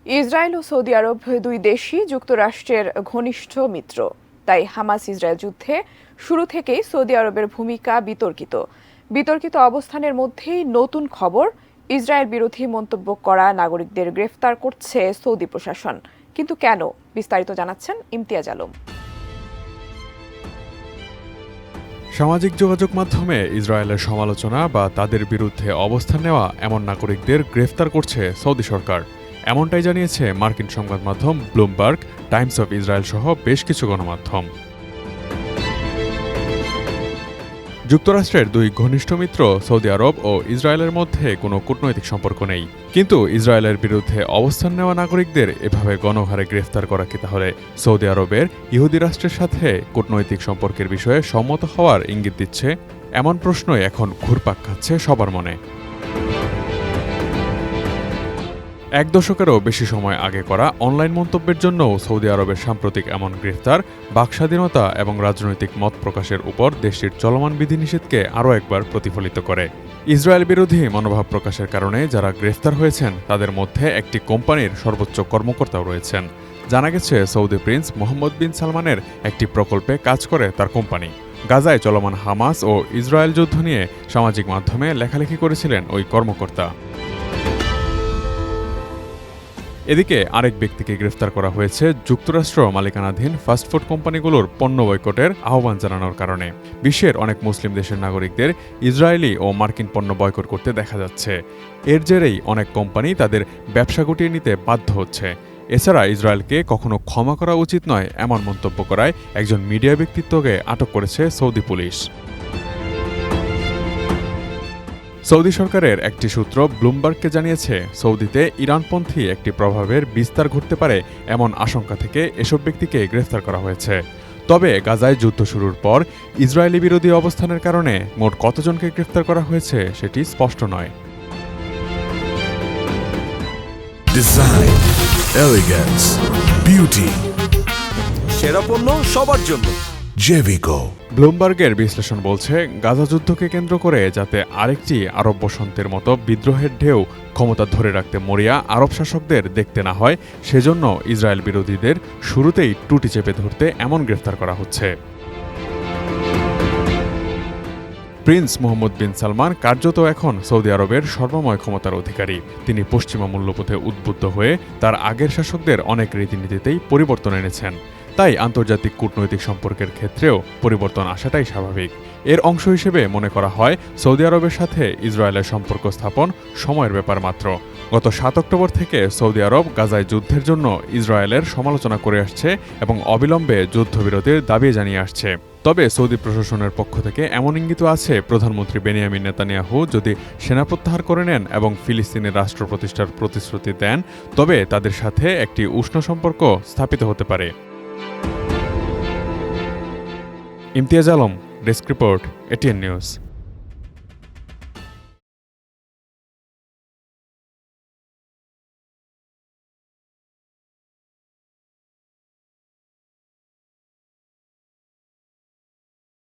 Israel ও Saudi আরব দুই দেশই যুক্তরাষ্ট্রের ঘনিষ্ঠ মিত্র। তাই হামাস ইসরায়েল যুদ্ধে শুরু থেকেই সৌদি আরবের ভূমিকা বিতর্কিত অবস্থানের মধ্যেই নতুন খবর, ইসরায়েল বিরোধী মন্তব্য করা নাগরিকদের গ্রেফতার করছে সৌদি প্রশাসন। কিন্তু কেন? বিস্তারিত জানাচ্ছেন ইমতিয়াজ আলম। সামাজিক যোগাযোগ মাধ্যমে ইসরায়েলের সমালোচনা বা তাদের বিরুদ্ধে অবস্থান নেওয়া এমন নাগরিকদের গ্রেফতার করছে সৌদি সরকার। এমনটাই জানিয়েছে মার্কিন সংবাদ মাধ্যম ব্লুমবার্গ, টাইমস অফ ইসরায়েল সহ বেশ কিছু গণমাধ্যম। যুক্তরাষ্ট্রের দুই ঘনিষ্ঠ মিত্র সৌদি আরব ও ইসরায়েলের মধ্যে কোনো কূটনৈতিক সম্পর্ক নেই, কিন্তু ইসরায়েলের বিরুদ্ধে অবস্থান নেওয়া নাগরিকদের এভাবে গণহারে গ্রেফতার করা কি তাহলে সৌদি আরবের ইহুদি রাষ্ট্রের সাথে কূটনৈতিক সম্পর্কের বিষয়ে সম্মত হওয়ার ইঙ্গিত দিচ্ছে? এমন প্রশ্নই এখন ঘুরপাক খাচ্ছে সবার মনে। এক দশকেরও বেশি সময় আগে করা অনলাইন মন্তব্যের জন্য সৌদি আরবের সাম্প্রতিক এমন গ্রেফতার বাকস্বাধীনতা এবং রাজনৈতিক মত প্রকাশের উপর দেশটির চলমান বিধিনিষেধকে আরও একবার প্রতিফলিত করে। ইসরায়েল বিরোধী মনোভাব প্রকাশের কারণে যারা গ্রেফতার হয়েছেন তাদের মধ্যে একটি কোম্পানির সর্বোচ্চ কর্মকর্তাও রয়েছেন। জানা গেছে সৌদি প্রিন্স মোহাম্মদ বিন সালমানের একটি প্রকল্পে কাজ করে তার কোম্পানি। গাজায় চলমান হামাস ও ইসরায়েল যুদ্ধ নিয়ে সামাজিক মাধ্যমে লেখালেখি করেছিলেন ওই কর্মকর্তা। এদিকে আরেক ব্যক্তিকে গ্রেফতার করা হয়েছে যুক্তরাষ্ট্র মালিকানাধীন ফাস্টফুড কোম্পানিগুলোর পণ্য বয়কটের আহ্বান জানানোর কারণে। বিশ্বের অনেক মুসলিম দেশের নাগরিকদের ইসরায়েলি ও মার্কিন পণ্য বয়কট করতে দেখা যাচ্ছে। এর জেরেই অনেক কোম্পানি তাদের ব্যবসা গুটিয়ে নিতে বাধ্য হচ্ছে। এছাড়া ইসরায়েলকে কখনো ক্ষমা করা উচিত নয় এমন মন্তব্য করায় একজন মিডিয়া ব্যক্তিত্বকে আটক করেছে সৌদি পুলিশ। সৌদি সরকারের একটি সূত্র ব্লুমবার্গকে জানিয়েছে, সৌদিতে ইরানপন্থী একটি প্রভাবের বিস্তার ঘটতে পারে এমন আশঙ্কা থেকে এসব ব্যক্তিকে গ্রেফতার করা হয়েছে। তবে গাজায় যুদ্ধ শুরুর পর ইসরায়েলি বিরোধী অবস্থানের কারণে মোট কতজনকে গ্রেফতার করা হয়েছে সেটি স্পষ্ট নয়। ডিজাইন, এলিগেন্স, বিউটি, সেরা পণ্য সবার জন্য জেভিকো। ব্লুমবার্গের বিশ্লেষণ বলছে, গাজা যুদ্ধকে কেন্দ্র করে যাতে আরেকটি আরব বসন্তের মতো বিদ্রোহের ঢেউ ক্ষমতা ধরে রাখতে মরিয়া আরব শাসকদের দেখতে না হয়, সেজন্য ইসরায়েল বিরোধীদের শুরুতেই টুটি চেপে ধরতে এমন গ্রেফতার করা হচ্ছে। প্রিন্স মোহাম্মদ বিন সালমান কার্যত এখন সৌদি আরবের সর্বময় ক্ষমতার অধিকারী। তিনি পশ্চিমা মূল্যবোধে উদ্বুদ্ধ হয়ে তার আগের শাসকদের অনেক রীতিনীতিতেই পরিবর্তন এনেছেন। তাই আন্তর্জাতিক কূটনৈতিক সম্পর্কের ক্ষেত্রেও পরিবর্তন আসাটাই স্বাভাবিক। এর অংশ হিসেবে মনে করা হয় সৌদি আরবের সাথে ইসরায়েলের সম্পর্ক স্থাপন সময়ের ব্যাপার মাত্র। গত ৭ অক্টোবর থেকে সৌদি আরব গাজায় যুদ্ধের জন্য ইসরায়েলের সমালোচনা করে আসছে এবং অবিলম্বে যুদ্ধবিরতির দাবি জানিয়ে আসছে। তবে সৌদি প্রশাসনের পক্ষ থেকে এমন ইঙ্গিত আছে, প্রধানমন্ত্রী বেনিয়ামিন নেতানিয়াহু যদি সেনা প্রত্যাহার করে নেন এবং ফিলিস্তিনের রাষ্ট্র প্রতিষ্ঠার প্রতিশ্রুতি দেন, তবে তাদের সাথে একটি উষ্ণ সম্পর্ক স্থাপিত হতে পারে। Imtiaz Alam, desk report, ATN news.